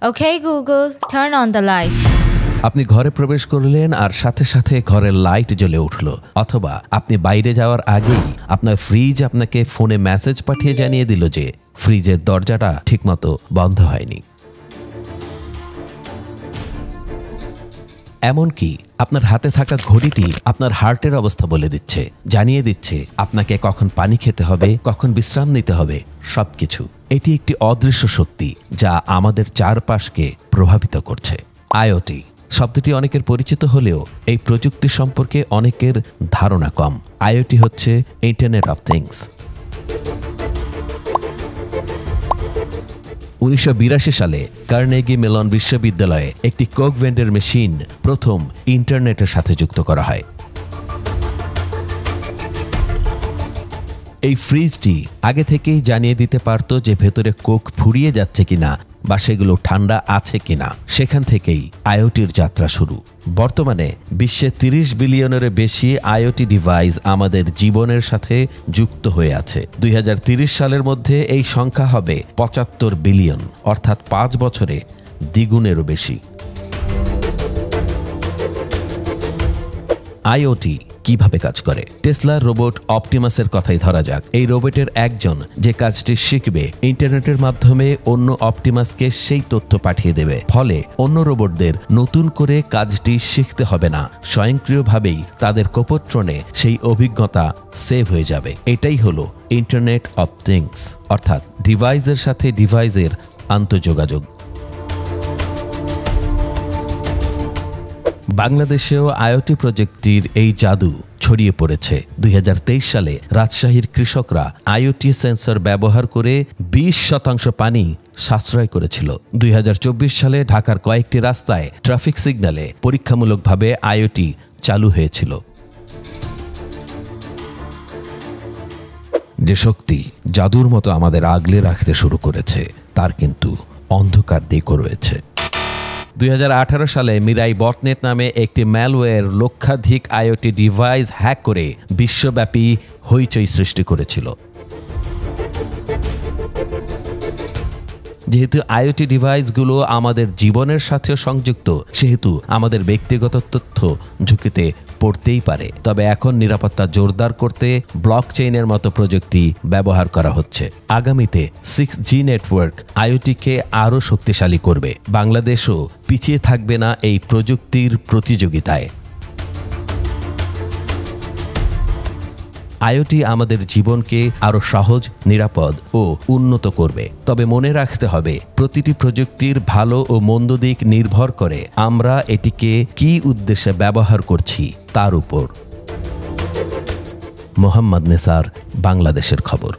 Okay, Google, turn on the light. আপনি ঘরে প্রবেশ করলেন আর সাথে সাথে ঘরের লাইট জ্বলে উঠল, অথবা আপনি বাইরে যাওয়ার আগেই আপনার ফ্রিজ আপনাকে ফোনে মেসেজ পাঠিয়ে জানিয়ে দিল যে ফ্রিজের দরজাটা ঠিকমতো বন্ধ হয়নি। এমনকি আপনার হাতে থাকা ঘড়িটি আপনার হার্টের অবস্থা বলে দিচ্ছে, জানিয়ে দিচ্ছে আপনাকে কখন পানি খেতে হবে, কখন বিশ্রাম নিতে হবে, সবকিছু। এটি একটি অদৃশ্য শক্তি যা আমাদের চারপাশকে প্রভাবিত করছে। আইওটি শব্দটি অনেকের পরিচিত হলেও এই প্রযুক্তি সম্পর্কে অনেকের ধারণা কম। আইওটি হচ্ছে ইন্টারনেট অফ থিংস। 1982 সালে কার্নেগি মেলন বিশ্ববিদ্যালয়ে একটি কোক ভেন্ডার মেশিন প্রথম ইন্টারনেটের সাথে যুক্ত করা হয়। এই ফ্রিজটি আগে থেকেই জানিয়ে দিতে পারত যে ভেতরে কোক ফুরিয়ে যাচ্ছে কিনা বা সেগুলো ঠান্ডা আছে কিনা। সেখান থেকেই আইওটির যাত্রা শুরু। বর্তমানে বিশ্বে 30 বিলিয়নের বেশি আইওটি ডিভাইস আমাদের জীবনের সাথে যুক্ত হয়ে আছে। 2030 সালের মধ্যে এই সংখ্যা হবে 75 বিলিয়ন, অর্থাৎ 5 বছরে দ্বিগুণেরও বেশি। আইওটি কিভাবে কাজ করে? টেসলার রোবট অপটিমাসের কথাই ধরা যাক। এই রোবটের একজন যে কাজটি শিখবে, ইন্টারনেটের মাধ্যমে অন্য অপটিমাসকে সেই তথ্য পাঠিয়ে দেবে। ফলে অন্য রোবটদের নতুন করে কাজটি শিখতে হবে না, স্বয়ংক্রিয়ভাবেই তাদের কোপত্রণে সেই অভিজ্ঞতা সেভ হয়ে যাবে। এটাই হলো ইন্টারনেট অফ থিংস, অর্থাৎ ডিভাইসের সাথে ডিভাইসের আন্তঃযোগাযোগ। বাংলাদেশেও আইওটি প্রযুক্তির এই জাদু ছড়িয়ে পড়েছে। 2023 সালে রাজশাহীর কৃষকরা আইওটি সেন্সর ব্যবহার করে 20% পানি সাশ্রয় করেছিল। 2024 সালে ঢাকার কয়েকটি রাস্তায় ট্রাফিক সিগন্যালে পরীক্ষামূলকভাবে আইওটি চালু হয়েছিল। যে শক্তি জাদুর মতো আমাদের আগলে রাখতে শুরু করেছে, তার কিন্তু অন্ধকার দিকও রয়েছে। 2018 সালে মিরাই বটনেট নামে একটি ম্যালওয়্যার লক্ষাধিক আইওটি ডিভাইস হ্যাক করে বিশ্বব্যাপী হইচই সৃষ্টি করেছিল। যেহেতু আইওটি ডিভাইসগুলো আমাদের জীবনের সাথেও সংযুক্ত, সেহেতু আমাদের ব্যক্তিগত তথ্য ঝুঁকিতে পড়তেই পারে। তবে এখন নিরাপত্তা জোরদার করতে ব্লকচেইনের মতো প্রযুক্তি ব্যবহার করা হচ্ছে। আগামীতে 6G নেটওয়ার্ক আইওটিকে আরও শক্তিশালী করবে। বাংলাদেশও পিছিয়ে থাকবে না এই প্রযুক্তির প্রতিযোগিতায়। আইওটি আমাদের জীবনকে আরও সহজ, নিরাপদ ও উন্নত করবে। তবে মনে রাখতে হবে, প্রতিটি প্রযুক্তির ভালো ও মন্দ দিক নির্ভর করে আমরা এটিকে কী উদ্দেশ্যে ব্যবহার করছি তার উপর। মোহাম্মদ নেসার, বাংলাদেশের খবর।